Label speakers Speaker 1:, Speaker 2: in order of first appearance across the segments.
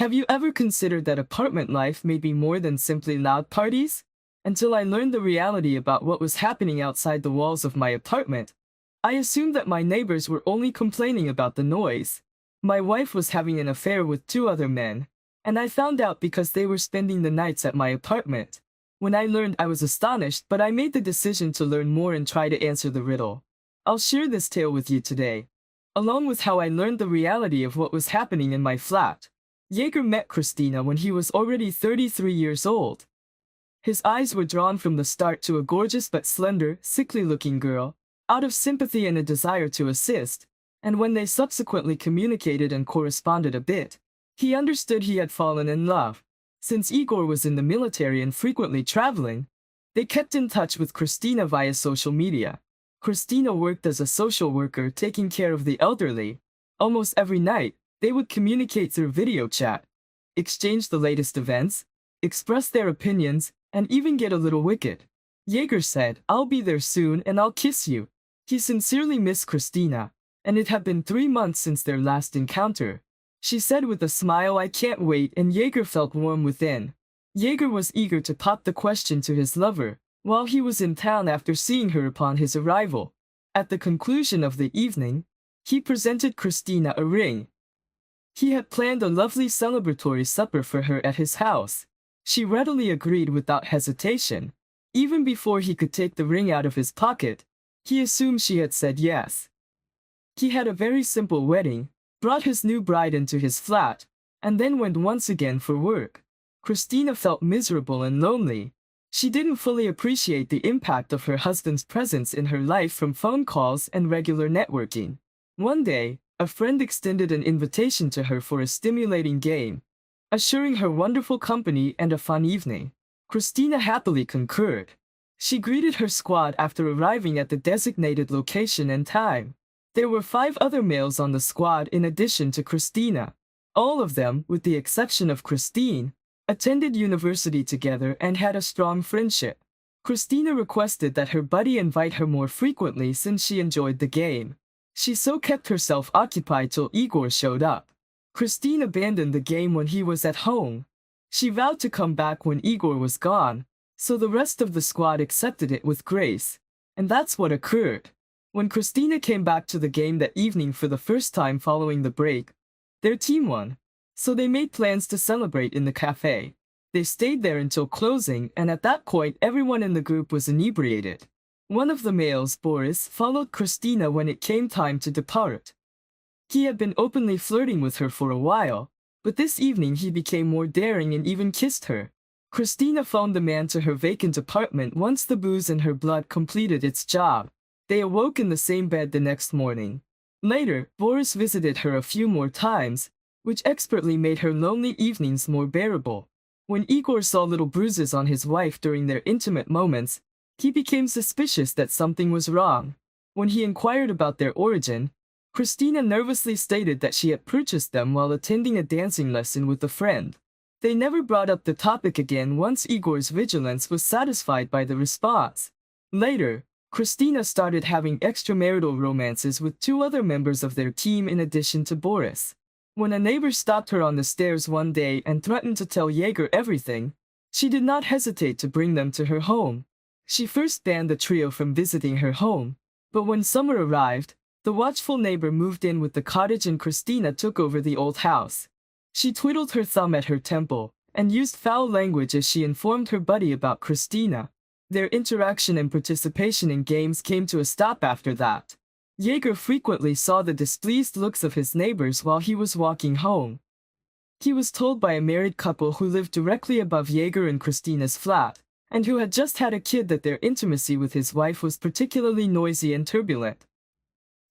Speaker 1: Have you ever considered that apartment life may be more than simply loud parties? Until I learned the reality about what was happening outside the walls of my apartment, I assumed that my neighbors were only complaining about the noise. My wife was having an affair with two other men, and I found out because they were spending the nights at my apartment. When I learned, I was astonished, but I made the decision to learn more and try to answer the riddle. I'll share this tale with you today, along with how I learned the reality of what was happening in my flat. Jaeger met Christina when he was already 33 years old. His eyes were drawn from the start to a gorgeous but slender, sickly-looking girl, out of sympathy and a desire to assist, and when they subsequently communicated and corresponded a bit, he understood he had fallen in love. Since Igor was in the military and frequently traveling, they kept in touch with Christina via social media. Christina worked as a social worker taking care of the elderly. Almost every night, they would communicate through video chat, exchange the latest events, express their opinions, and even get a little wicked. Jaeger said, "I'll be there soon and I'll kiss you." He sincerely missed Christina, and it had been 3 months since their last encounter. She said with a smile, "I can't wait," and Jaeger felt warm within. Jaeger was eager to pop the question to his lover, while he was in town after seeing her upon his arrival. At the conclusion of the evening, he presented Christina a ring. He had planned a lovely celebratory supper for her at his house. She readily agreed without hesitation. Even before he could take the ring out of his pocket, he assumed she had said yes. He had a very simple wedding, brought his new bride into his flat, and then went once again for work. Christina felt miserable and lonely. She didn't fully appreciate the impact of her husband's presence in her life from phone calls and regular networking. One day, a friend extended an invitation to her for a stimulating game, assuring her wonderful company and a fun evening. Christina happily concurred. She greeted her squad after arriving at the designated location and time. There were 5 other males on the squad in addition to Christina. All of them, with the exception of Christine, attended university together and had a strong friendship. Christina requested that her buddy invite her more frequently since she enjoyed the game. She so kept herself occupied till Igor showed up. Christine abandoned the game when he was at home. She vowed to come back when Igor was gone, so the rest of the squad accepted it with grace. And that's what occurred. When Christina came back to the game that evening for the first time following the break, their team won. So they made plans to celebrate in the cafe. They stayed there until closing, and at that point everyone in the group was inebriated. One of the males, Boris, followed Christina when it came time to depart. He had been openly flirting with her for a while, but this evening he became more daring and even kissed her. Christina phoned the man to her vacant apartment once the booze in her blood completed its job. They awoke in the same bed the next morning. Later, Boris visited her a few more times, which expertly made her lonely evenings more bearable. When Igor saw little bruises on his wife during their intimate moments, he became suspicious that something was wrong. When he inquired about their origin, Christina nervously stated that she had purchased them while attending a dancing lesson with a friend. They never brought up the topic again once Igor's vigilance was satisfied by the response. Later, Christina started having extramarital romances with 2 other members of their team in addition to Boris. When a neighbor stopped her on the stairs one day and threatened to tell Jaeger everything, she did not hesitate to bring them to her home. She first banned the trio from visiting her home, but when summer arrived, the watchful neighbor moved in with the cottage and Christina took over the old house. She twiddled her thumb at her temple and used foul language as she informed her buddy about Christina. Their interaction and participation in games came to a stop after that. Jaeger frequently saw the displeased looks of his neighbors while he was walking home. He was told by a married couple who lived directly above Jaeger and Christina's flat, and who had just had a kid, that their intimacy with his wife was particularly noisy and turbulent.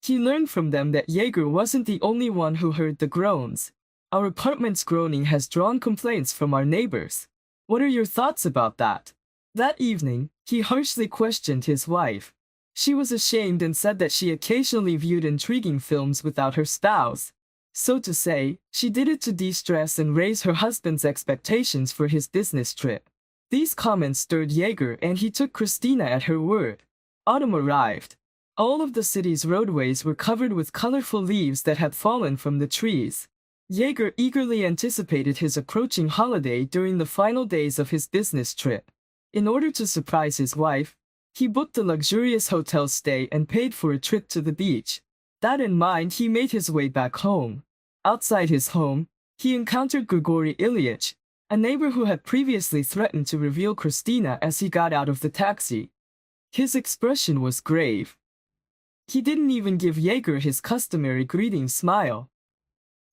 Speaker 1: He learned from them that Jaeger wasn't the only one who heard the groans. "Our apartment's groaning has drawn complaints from our neighbors. What are your thoughts about that?" That evening, he harshly questioned his wife. She was ashamed and said that she occasionally viewed intriguing films without her spouse. So to say, she did it to de-stress and raise her husband's expectations for his business trip. These comments stirred Jaeger and he took Christina at her word. Autumn arrived. All of the city's roadways were covered with colorful leaves that had fallen from the trees. Jaeger eagerly anticipated his approaching holiday during the final days of his business trip. In order to surprise his wife, he booked a luxurious hotel stay and paid for a trip to the beach. That in mind, he made his way back home. Outside his home, he encountered Grigory Ilyich, a neighbor who had previously threatened to reveal Christina as he got out of the taxi. His expression was grave. He didn't even give Jaeger his customary greeting smile.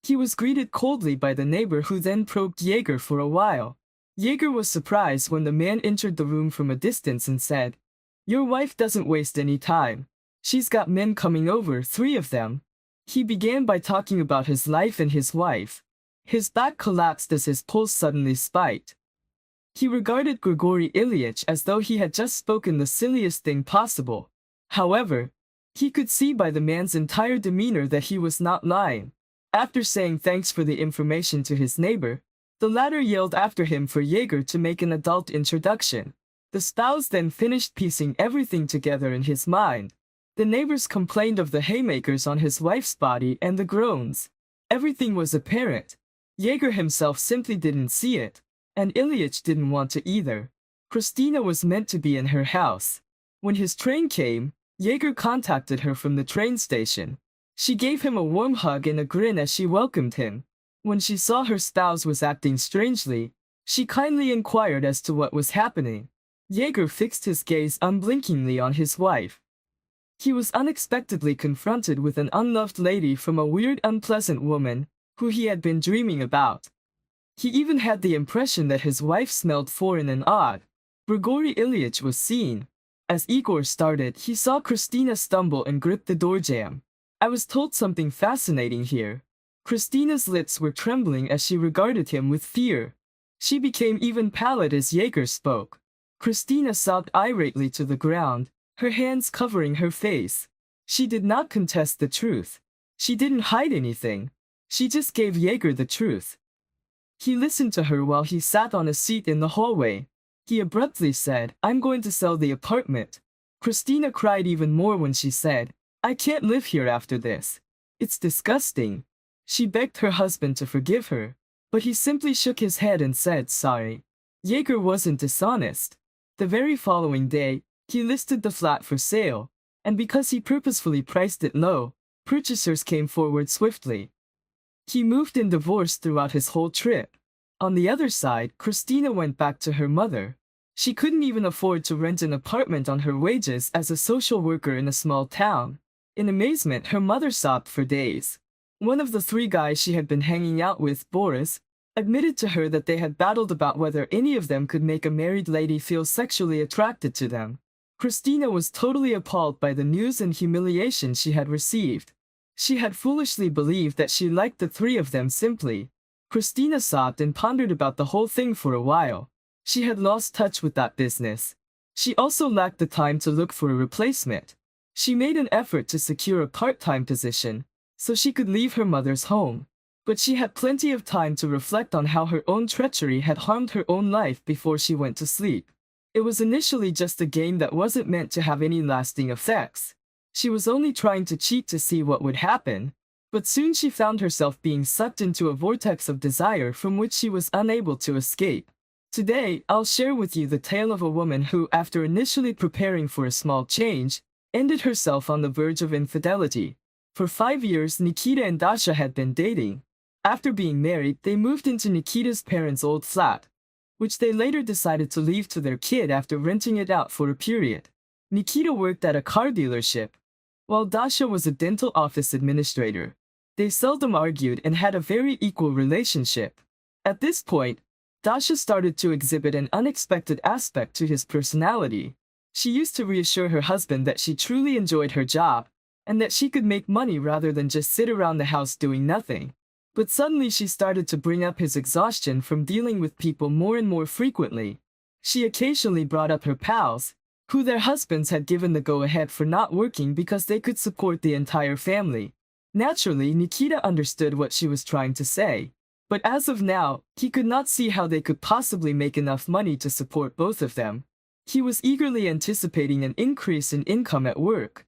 Speaker 1: He was greeted coldly by the neighbor, who then probed Jaeger for a while. Jaeger was surprised when the man entered the room from a distance and said, "Your wife doesn't waste any time. She's got men coming over, 3 of them." He began by talking about his life and his wife. His back collapsed as his pulse suddenly spiked. He regarded Grigory Ilyich as though he had just spoken the silliest thing possible. However, he could see by the man's entire demeanor that he was not lying. After saying thanks for the information to his neighbor, the latter yelled after him for Jaeger to make an adult introduction. The spouse then finished piecing everything together in his mind. The neighbors complained of the haymakers on his wife's body and the groans. Everything was apparent. Jaeger himself simply didn't see it, and Ilyich didn't want to either. Christina was meant to be in her house. When his train came, Jaeger contacted her from the train station. She gave him a warm hug and a grin as she welcomed him. When she saw her spouse was acting strangely, she kindly inquired as to what was happening. Jaeger fixed his gaze unblinkingly on his wife. He was unexpectedly confronted with an unloved lady from a weird, unpleasant woman who he had been dreaming about. He even had the impression that his wife smelled foreign and odd. Grigory Ilyich was seen. As Igor started, he saw Christina stumble and grip the door jamb. "I was told something fascinating here." Christina's lips were trembling as she regarded him with fear. She became even pallid as Jaeger spoke. Christina sobbed irately to the ground, her hands covering her face. She did not contest the truth. She didn't hide anything. She just gave Jaeger the truth. He listened to her while he sat on a seat in the hallway. He abruptly said, "I'm going to sell the apartment." Christina cried even more when she said, "I can't live here after this. It's disgusting." She begged her husband to forgive her, but he simply shook his head and said sorry. Jaeger wasn't dishonest. The very following day, he listed the flat for sale, and because he purposefully priced it low, purchasers came forward swiftly. He moved and divorced throughout his whole trip. On the other side, Christina went back to her mother. She couldn't even afford to rent an apartment on her wages as a social worker in a small town. In amazement, her mother sobbed for days. One of the 3 guys she had been hanging out with, Boris, admitted to her that they had battled about whether any of them could make a married lady feel sexually attracted to them. Christina was totally appalled by the news and humiliation she had received. She had foolishly believed that she liked the 3 of them simply. Christina sobbed and pondered about the whole thing for a while. She had lost touch with that business. She also lacked the time to look for a replacement. She made an effort to secure a part-time position so she could leave her mother's home. But she had plenty of time to reflect on how her own treachery had harmed her own life before she went to sleep. It was initially just a game that wasn't meant to have any lasting effects. She was only trying to cheat to see what would happen, but soon she found herself being sucked into a vortex of desire from which she was unable to escape. Today, I'll share with you the tale of a woman who, after initially preparing for a small change, ended herself on the verge of infidelity. For 5 years, Nikita and Dasha had been dating. After being married, they moved into Nikita's parents' old flat, which they later decided to leave to their kid after renting it out for a period. Nikita worked at a car dealership, while Dasha was a dental office administrator. They seldom argued and had a very equal relationship. At this point, Dasha started to exhibit an unexpected aspect to his personality. She used to reassure her husband that she truly enjoyed her job, and that she could make money rather than just sit around the house doing nothing. But suddenly she started to bring up his exhaustion from dealing with people more and more frequently. She occasionally brought up her pals, who their husbands had given the go-ahead for not working because they could support the entire family. Naturally, Nikita understood what she was trying to say. But as of now, he could not see how they could possibly make enough money to support both of them. He was eagerly anticipating an increase in income at work.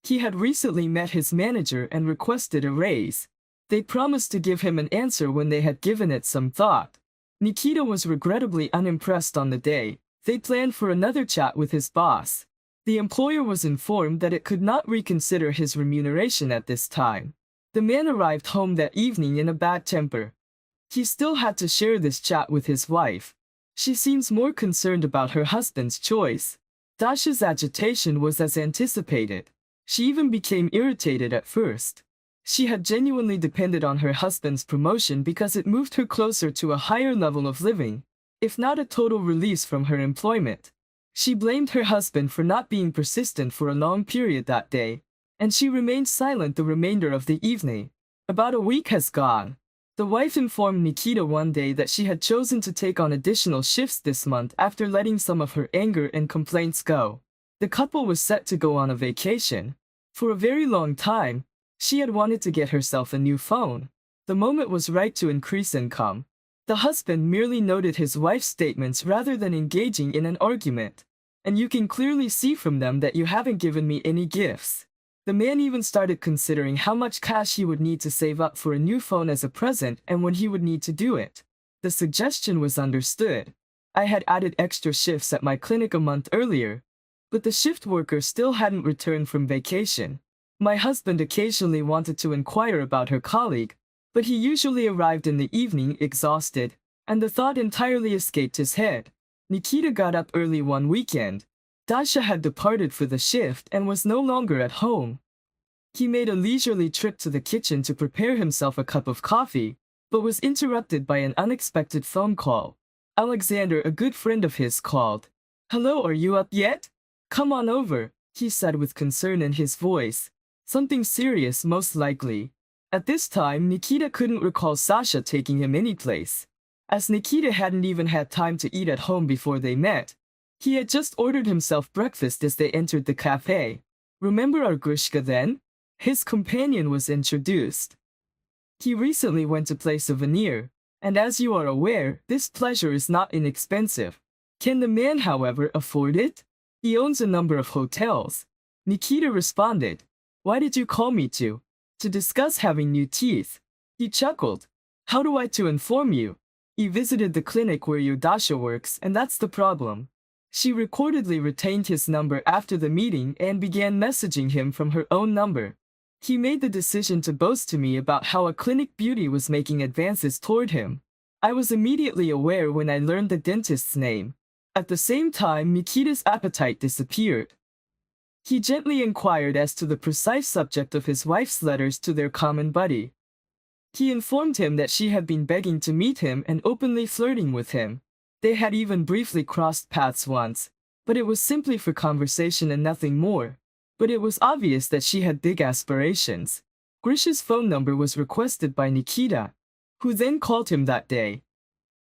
Speaker 1: He had recently met his manager and requested a raise. They promised to give him an answer when they had given it some thought. Nikita was regrettably unimpressed on the day. They planned for another chat with his boss. The employer was informed that it could not reconsider his remuneration at this time. The man arrived home that evening in a bad temper. He still had to share this chat with his wife. She seems more concerned about her husband's choice. Dasha's agitation was as anticipated. She even became irritated at first. She had genuinely depended on her husband's promotion because it moved her closer to a higher level of living, if not a total release from her employment. She blamed her husband for not being persistent for a long period that day, and she remained silent the remainder of the evening. About a week has gone. The wife informed Nikita one day that she had chosen to take on additional shifts this month after letting some of her anger and complaints go. The couple was set to go on a vacation. For a very long time, she had wanted to get herself a new phone. The moment was right to increase income. The husband merely noted his wife's statements rather than engaging in an argument. And you can clearly see from them that you haven't given me any gifts. The man even started considering how much cash he would need to save up for a new phone as a present and when he would need to do it. The suggestion was understood. I had added extra shifts at my clinic a month earlier, but the shift worker still hadn't returned from vacation. My husband occasionally wanted to inquire about her colleague, but he usually arrived in the evening exhausted, and the thought entirely escaped his head. Nikita got up early one weekend. Dasha had departed for the shift and was no longer at home. He made a leisurely trip to the kitchen to prepare himself a cup of coffee, but was interrupted by an unexpected phone call. Alexander, a good friend of his, called. "Hello, are you up yet? Come on over," he said with concern in his voice. Something serious, most likely. At this time, Nikita couldn't recall Sasha taking him anyplace. As Nikita hadn't even had time to eat at home before they met, he had just ordered himself breakfast as they entered the cafe. "Remember our Grishka then?" His companion was introduced. "He recently went to play Souvenir, and as you are aware, this pleasure is not inexpensive. Can the man, however, afford it? He owns a number of hotels." Nikita responded. "Why did you call me to discuss having new teeth?" He chuckled. "How do I to inform you? He visited the clinic where your Dasha works, and that's the problem." She recordedly retained his number after the meeting and began messaging him from her own number. He made the decision to boast to me about how a clinic beauty was making advances toward him. I was immediately aware when I learned the dentist's name. At the same time, Nikita's appetite disappeared. He gently inquired as to the precise subject of his wife's letters to their common buddy. He informed him that she had been begging to meet him and openly flirting with him. They had even briefly crossed paths once, but it was simply for conversation and nothing more. But it was obvious that she had big aspirations. Grisha's phone number was requested by Nikita, who then called him that day.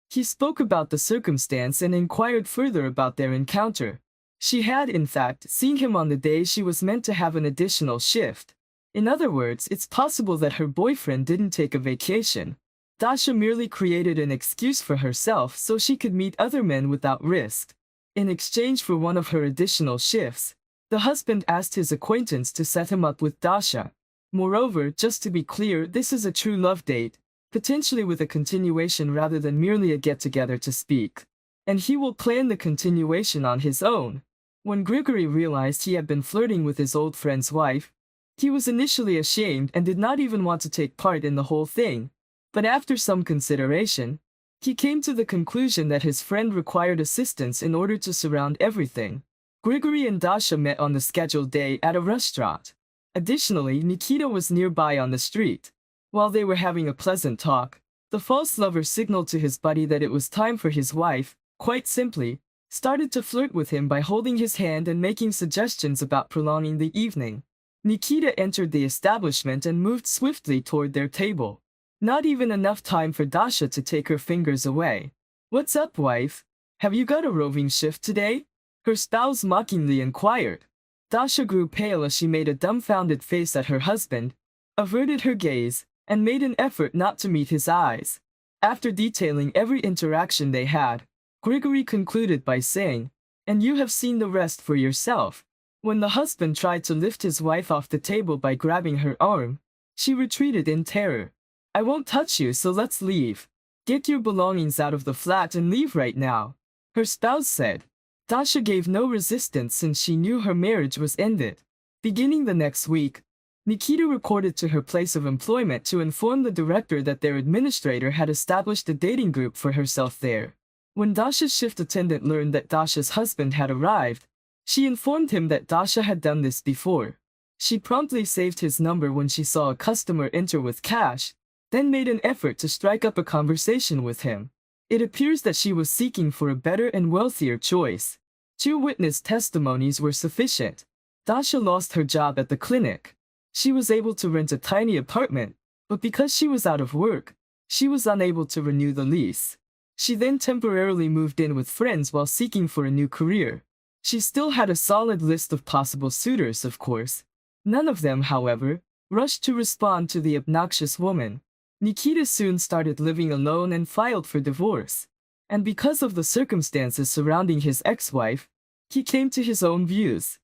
Speaker 1: He spoke about the circumstance and inquired further about their encounter. She had, in fact, seen him on the day she was meant to have an additional shift. In other words, it's possible that her boyfriend didn't take a vacation. Dasha merely created an excuse for herself so she could meet other men without risk. In exchange for one of her additional shifts, the husband asked his acquaintance to set him up with Dasha. Moreover, just to be clear, this is a true love date, potentially with a continuation rather than merely a get-together to speak. And he will plan the continuation on his own. When Grigory realized he had been flirting with his old friend's wife, he was initially ashamed and did not even want to take part in the whole thing. But after some consideration, he came to the conclusion that his friend required assistance in order to surround everything. Grigory and Dasha met on the scheduled day at a restaurant. Additionally, Nikita was nearby on the street. While they were having a pleasant talk, the false lover signaled to his buddy that it was time for his wife, quite simply, started to flirt with him by holding his hand and making suggestions about prolonging the evening. Nikita entered the establishment and moved swiftly toward their table. Not even enough time for Dasha to take her fingers away. "What's up, wife? Have you got a roving shift today?" her spouse mockingly inquired. Dasha grew pale as she made a dumbfounded face at her husband, averted her gaze, and made an effort not to meet his eyes. After detailing every interaction they had, Grigory concluded by saying, "And you have seen the rest for yourself." When the husband tried to lift his wife off the table by grabbing her arm, she retreated in terror. I won't touch you, so let's leave. Get your belongings out of the flat and leave right now, her spouse said. Dasha gave no resistance since she knew her marriage was ended. Beginning the next week, Nikita reported to her place of employment to inform the director that their administrator had established a dating group for herself there. When Dasha's shift attendant learned that Dasha's husband had arrived, she informed him that Dasha had done this before. She promptly saved his number when she saw a customer enter with cash, then made an effort to strike up a conversation with him. It appears that she was seeking for a better and wealthier choice. 2 witness testimonies were sufficient. Dasha lost her job at the clinic. She was able to rent a tiny apartment, but because she was out of work, she was unable to renew the lease. She then temporarily moved in with friends while seeking for a new career. She still had a solid list of possible suitors, of course. None of them, however, rushed to respond to the obnoxious woman. Nikita soon started living alone and filed for divorce. And because of the circumstances surrounding his ex-wife, he came to his own views.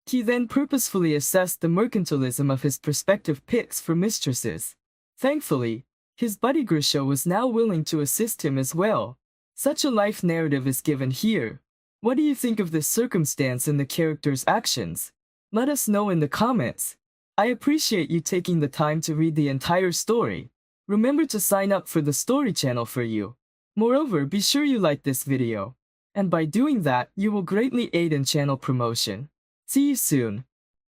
Speaker 1: He then purposefully assessed the mercantilism of his prospective picks for mistresses. Thankfully, his buddy Grisha was now willing to assist him as well. Such a life narrative is given here. What do you think of this circumstance and the character's actions? Let us know in the comments. I appreciate you taking the time to read the entire story. Remember to sign up for the story channel for you. Moreover, be sure you like this video. And by doing that, you will greatly aid in channel promotion. See you soon.